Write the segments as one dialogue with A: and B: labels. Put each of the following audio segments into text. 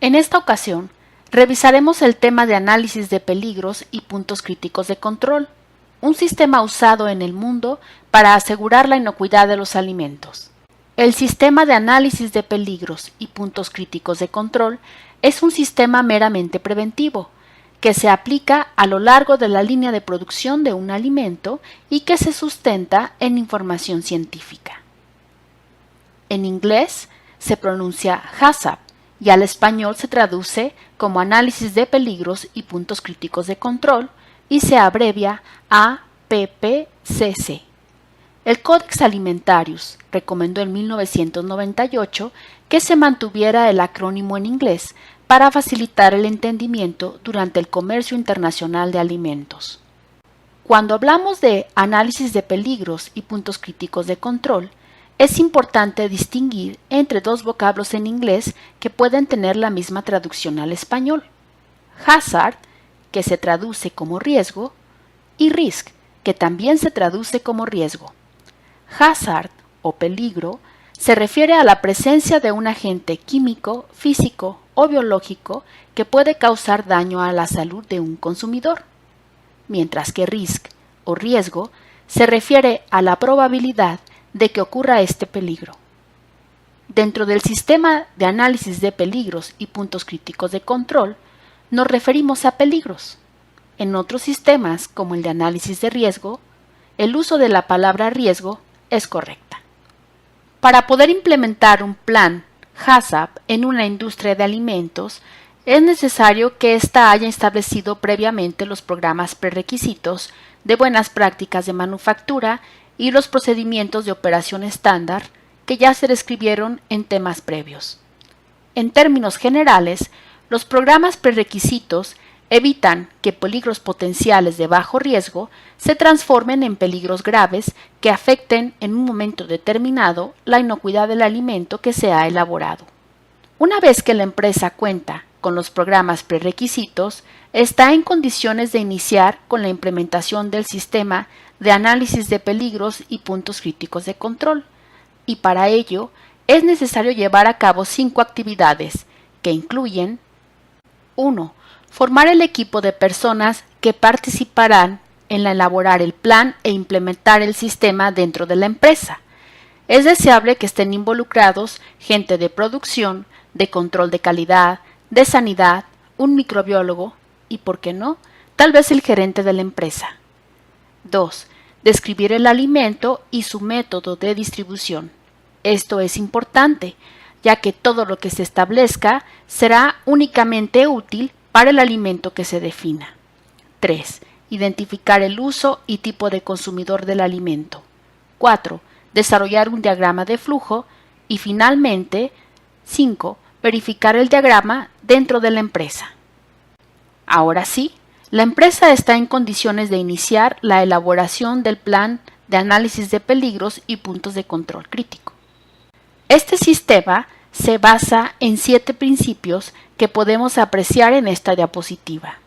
A: En esta ocasión, revisaremos el tema de análisis de peligros y puntos críticos de control, un sistema usado en el mundo para asegurar la inocuidad de los alimentos. El sistema de análisis de peligros y puntos críticos de control es un sistema meramente preventivo, que se aplica a lo largo de la línea de producción de un alimento y que se sustenta en información científica. En inglés se pronuncia HACCP y al español se traduce como análisis de peligros y puntos críticos de control y se abrevia APPCC. El Codex Alimentarius recomendó en 1998 que se mantuviera el acrónimo en inglés para facilitar el entendimiento durante el comercio internacional de alimentos. Cuando hablamos de análisis de peligros y puntos críticos de control, es importante distinguir entre dos vocablos en inglés que pueden tener la misma traducción al español: hazard, que se traduce como riesgo, y risk, que también se traduce como riesgo. Hazard o peligro se refiere a la presencia de un agente químico, físico o biológico que puede causar daño a la salud de un consumidor, mientras que risk o riesgo se refiere a la probabilidad de que ocurra este peligro. Dentro del sistema de análisis de peligros y puntos críticos de control, nos referimos a peligros. En otros sistemas, como el de análisis de riesgo, el uso de la palabra riesgo es correcta. Para poder implementar un plan HACCP en una industria de alimentos, es necesario que ésta haya establecido previamente los programas prerequisitos de buenas prácticas de manufactura y los procedimientos de operación estándar que ya se describieron en temas previos. En términos generales, los programas prerequisitos evitan que peligros potenciales de bajo riesgo se transformen en peligros graves que afecten en un momento determinado la inocuidad del alimento que se ha elaborado. Una vez que la empresa cuenta con los programas prerequisitos, está en condiciones de iniciar con la implementación del sistema de análisis de peligros y puntos críticos de control, y para ello es necesario llevar a cabo 5 actividades que incluyen: 1. Formar el equipo de personas que participarán en elaborar el plan e implementar el sistema dentro de la empresa. Es deseable que estén involucrados gente de producción, de control de calidad, de sanidad, un microbiólogo y, ¿por qué no?, tal vez el gerente de la empresa. 2. Describir el alimento y su método de distribución. Esto es importante, ya que todo lo que se establezca será únicamente útil para el alimento que se defina. 3. Identificar el uso y tipo de consumidor del alimento. 4. Desarrollar un diagrama de flujo. Y finalmente, 5. Verificar el diagrama dentro de la empresa. Ahora sí, la empresa está en condiciones de iniciar la elaboración del plan de análisis de peligros y puntos de control crítico. Este sistema se basa en 7 principios que podemos apreciar en esta diapositiva.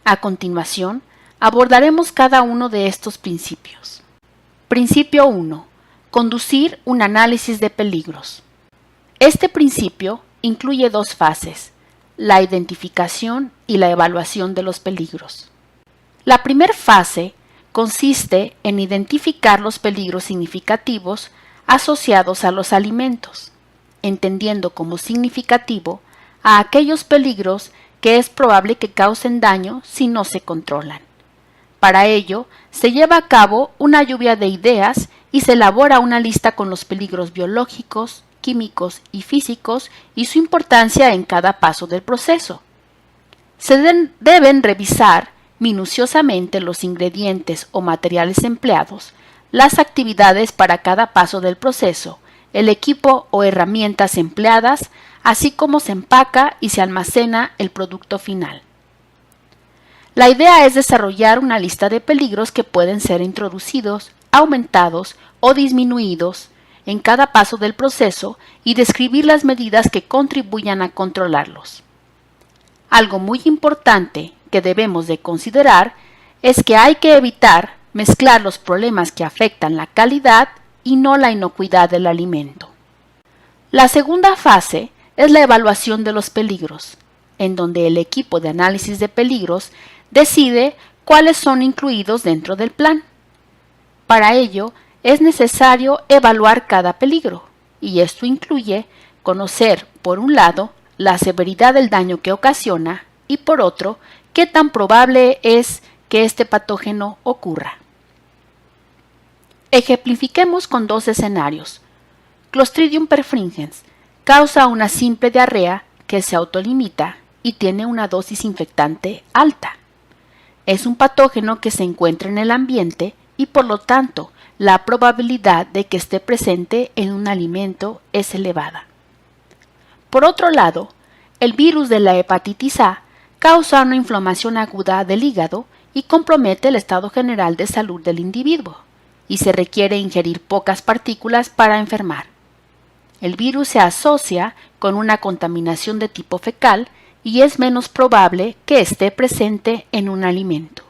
A: A continuación, abordaremos cada uno de estos principios. Principio 1. Conducir un análisis de peligros. Este principio incluye 2 fases: la identificación y la evaluación de los peligros. La primera fase consiste en identificar los peligros significativos asociados a los alimentos, entendiendo como significativo a aquellos peligros que es probable que causen daño si no se controlan. Para ello, se lleva a cabo una lluvia de ideas y se elabora una lista con los peligros biológicos, químicos y físicos y su importancia en cada paso del proceso. Se deben revisar minuciosamente los ingredientes o materiales empleados, las actividades para cada paso del proceso, el equipo o herramientas empleadas, así como se empaca y se almacena el producto final. La idea es desarrollar una lista de peligros que pueden ser introducidos, aumentados o disminuidos en cada paso del proceso y describir las medidas que contribuyan a controlarlos. Algo muy importante que debemos de considerar es que hay que evitar mezclar los problemas que afectan la calidad y no la inocuidad del alimento. La segunda fase es la evaluación de los peligros, en donde el equipo de análisis de peligros decide cuáles son incluidos dentro del plan. Para ello, es necesario evaluar cada peligro, y esto incluye conocer, por un lado, la severidad del daño que ocasiona y, por otro, qué tan probable es que este patógeno ocurra. Ejemplifiquemos con dos escenarios. Clostridium perfringens causa una simple diarrea que se autolimita y tiene una dosis infectante alta. Es un patógeno que se encuentra en el ambiente y por lo tanto la probabilidad de que esté presente en un alimento es elevada. Por otro lado, el virus de la hepatitis A causa una inflamación aguda del hígado y compromete el estado general de salud del individuo, y se requiere ingerir pocas partículas para enfermar. El virus se asocia con una contaminación de tipo fecal y es menos probable que esté presente en un alimento.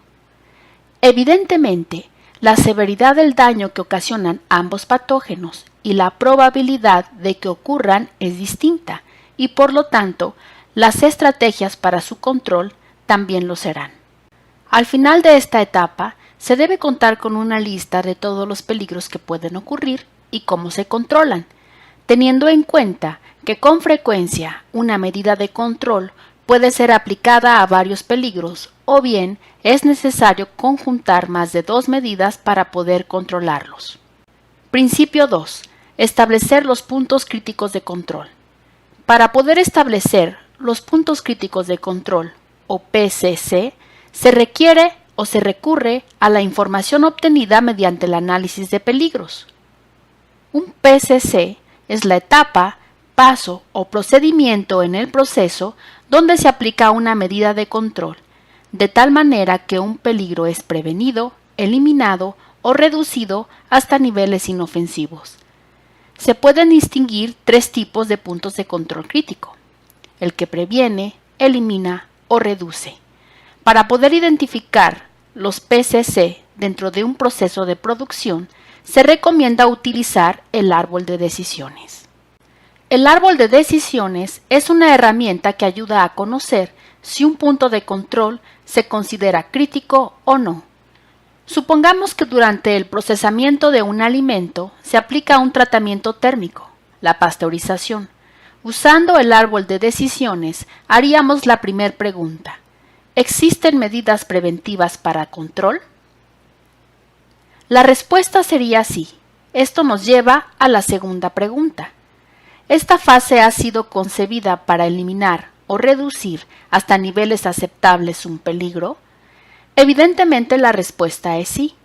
A: Evidentemente, la severidad del daño que ocasionan ambos patógenos y la probabilidad de que ocurran es distinta y por lo tanto las estrategias para su control también lo serán. Al final de esta etapa se debe contar con una lista de todos los peligros que pueden ocurrir y cómo se controlan, teniendo en cuenta que con frecuencia una medida de control puede ser aplicada a varios peligros o bien es necesario conjuntar más de dos medidas para poder controlarlos. Principio 2. Establecer los puntos críticos de control. Para poder establecer los puntos críticos de control, o PCC, se requiere o se recurre a la información obtenida mediante el análisis de peligros. Un PCC es la etapa, paso o procedimiento en el proceso donde se aplica una medida de control, de tal manera que un peligro es prevenido, eliminado o reducido hasta niveles inofensivos. Se pueden distinguir tres tipos de puntos de control crítico: el que previene, elimina o reduce. Para poder identificar los PCC dentro de un proceso de producción, se recomienda utilizar el árbol de decisiones. El árbol de decisiones es una herramienta que ayuda a conocer si un punto de control se considera crítico o no. Supongamos que durante el procesamiento de un alimento se aplica un tratamiento térmico, la pasteurización. Usando el árbol de decisiones, haríamos la primera pregunta: ¿existen medidas preventivas para control? La respuesta sería sí. Esto nos lleva a la segunda pregunta. ¿Esta fase ha sido concebida para eliminar o reducir hasta niveles aceptables un peligro? Evidentemente la respuesta es sí,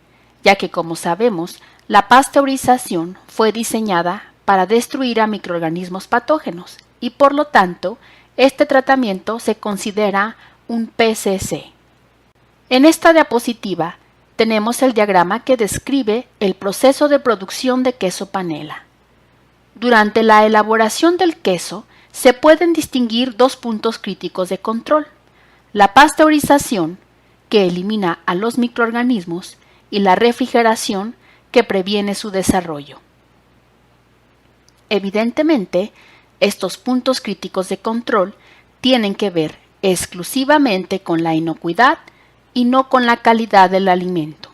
A: ya que como sabemos, la pasteurización fue diseñada para destruir a microorganismos patógenos y por lo tanto, este tratamiento se considera un PCC. En esta diapositiva tenemos el diagrama que describe el proceso de producción de queso panela. Durante la elaboración del queso se pueden distinguir dos puntos críticos de control: la pasteurización, que elimina a los microorganismos, y la refrigeración, que previene su desarrollo. Evidentemente, estos puntos críticos de control tienen que ver exclusivamente con la inocuidad y no con la calidad del alimento.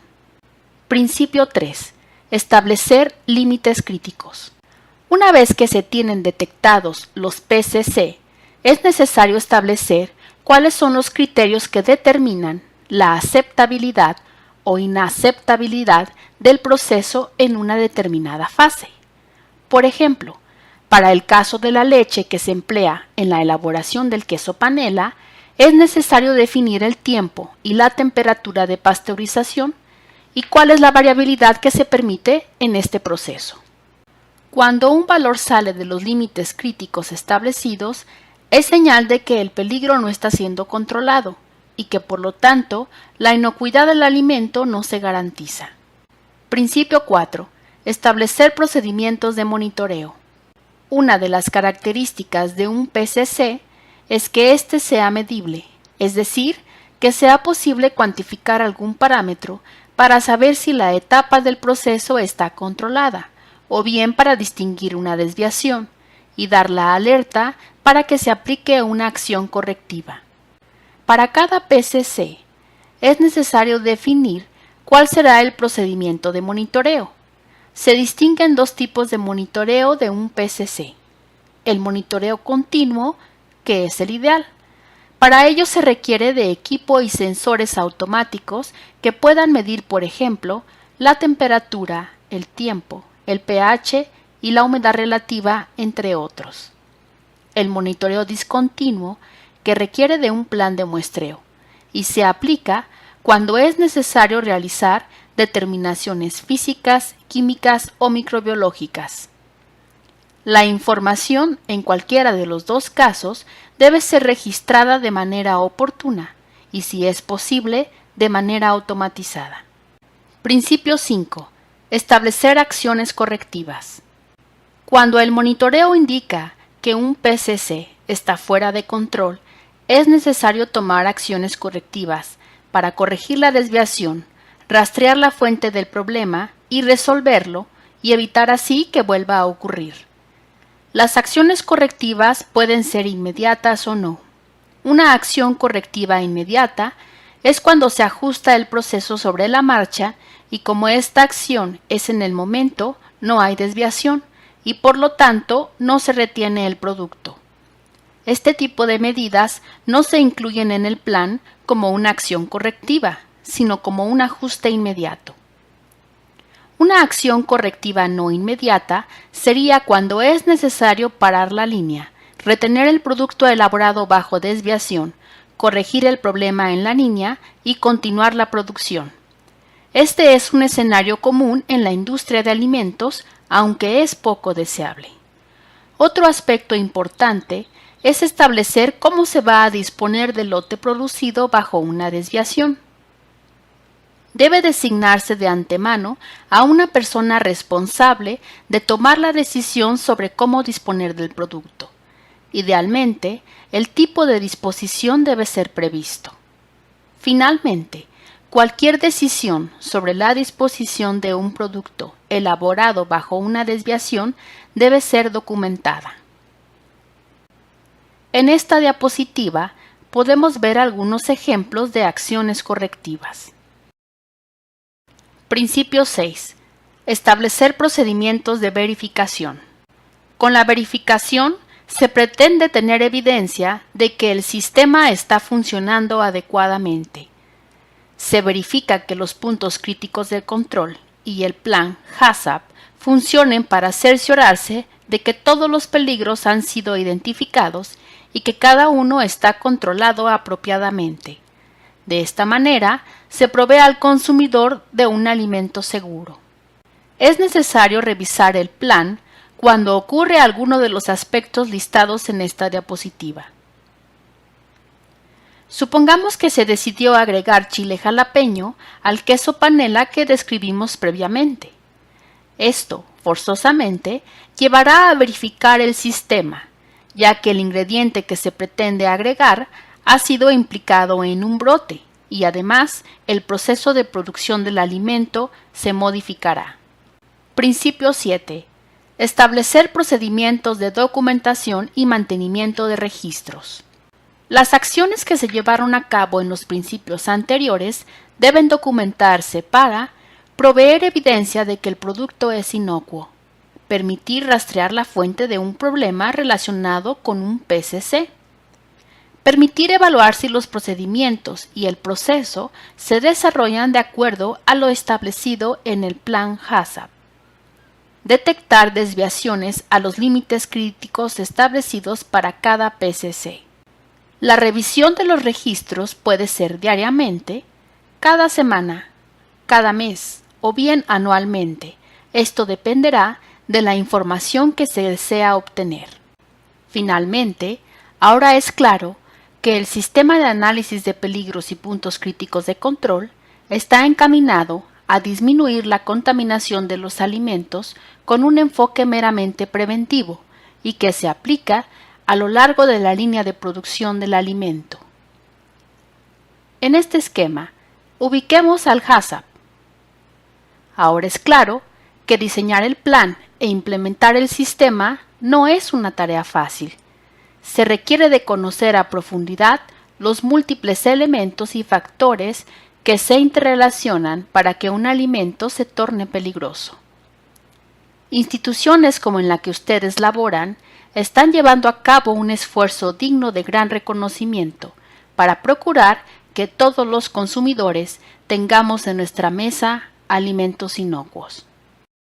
A: Principio 3. Establecer límites críticos. Una vez que se tienen detectados los PCC, es necesario establecer cuáles son los criterios que determinan la aceptabilidad o inaceptabilidad del proceso en una determinada fase. Por ejemplo, para el caso de la leche que se emplea en la elaboración del queso panela, es necesario definir el tiempo y la temperatura de pasteurización y cuál es la variabilidad que se permite en este proceso. Cuando un valor sale de los límites críticos establecidos, es señal de que el peligro no está siendo controlado y que por lo tanto la inocuidad del alimento no se garantiza. Principio 4. Establecer procedimientos de monitoreo. Una de las características de un PCC es que éste sea medible, es decir, que sea posible cuantificar algún parámetro para saber si la etapa del proceso está controlada, o bien para distinguir una desviación, y dar la alerta para que se aplique una acción correctiva. Para cada PCC, es necesario definir cuál será el procedimiento de monitoreo. Se distinguen dos tipos de monitoreo de un PCC. El monitoreo continuo, que es el ideal. Para ello se requiere de equipo y sensores automáticos que puedan medir, por ejemplo, la temperatura, el tiempo, el pH y la humedad relativa, entre otros. El monitoreo discontinuo, que requiere de un plan de muestreo, y se aplica cuando es necesario realizar determinaciones físicas, químicas o microbiológicas. La información en cualquiera de los dos casos debe ser registrada de manera oportuna y, si es posible, de manera automatizada. Principio 5. Establecer acciones correctivas. Cuando el monitoreo indica que un PCC está fuera de control, es necesario tomar acciones correctivas para corregir la desviación, rastrear la fuente del problema y resolverlo, y evitar así que vuelva a ocurrir. Las acciones correctivas pueden ser inmediatas o no. Una acción correctiva inmediata es cuando se ajusta el proceso sobre la marcha y, como esta acción es en el momento, no hay desviación y por lo tanto no se retiene el producto. Este tipo de medidas no se incluyen en el plan como una acción correctiva, sino como un ajuste inmediato. Una acción correctiva no inmediata sería cuando es necesario parar la línea, retener el producto elaborado bajo desviación, corregir el problema en la línea y continuar la producción. Este es un escenario común en la industria de alimentos, aunque es poco deseable. Otro aspecto importante es establecer cómo se va a disponer del lote producido bajo una desviación. Debe designarse de antemano a una persona responsable de tomar la decisión sobre cómo disponer del producto. Idealmente, el tipo de disposición debe ser previsto. Finalmente, cualquier decisión sobre la disposición de un producto elaborado bajo una desviación debe ser documentada. En esta diapositiva podemos ver algunos ejemplos de acciones correctivas. Principio 6. Establecer procedimientos de verificación. Con la verificación se pretende tener evidencia de que el sistema está funcionando adecuadamente. Se verifica que los puntos críticos del control y el plan HACCP funcionen para cerciorarse de que todos los peligros han sido identificados y que cada uno está controlado apropiadamente. De esta manera, se provee al consumidor de un alimento seguro. Es necesario revisar el plan cuando ocurre alguno de los aspectos listados en esta diapositiva. Supongamos que se decidió agregar chile jalapeño al queso panela que describimos previamente. Esto, forzosamente, llevará a verificar el sistema, ya que el ingrediente que se pretende agregar ha sido implicado en un brote y además el proceso de producción del alimento se modificará. Principio 7. Establecer procedimientos de documentación y mantenimiento de registros. Las acciones que se llevaron a cabo en los principios anteriores deben documentarse para proveer evidencia de que el producto es inocuo, permitir rastrear la fuente de un problema relacionado con un PCC, permitir evaluar si los procedimientos y el proceso se desarrollan de acuerdo a lo establecido en el plan HACCP, detectar desviaciones a los límites críticos establecidos para cada PCC. La revisión de los registros puede ser diariamente, cada semana, cada mes o bien anualmente. Esto dependerá de la información que se desea obtener. Finalmente, ahora es claro que el sistema de análisis de peligros y puntos críticos de control está encaminado a disminuir la contaminación de los alimentos con un enfoque meramente preventivo y que se aplica a lo largo de la línea de producción del alimento. En este esquema, ubiquemos al HACCP. Ahora es claro que diseñar el plan e implementar el sistema no es una tarea fácil. Se requiere de conocer a profundidad los múltiples elementos y factores que se interrelacionan para que un alimento se torne peligroso. Instituciones como en la que ustedes laboran están llevando a cabo un esfuerzo digno de gran reconocimiento para procurar que todos los consumidores tengamos en nuestra mesa alimentos inocuos.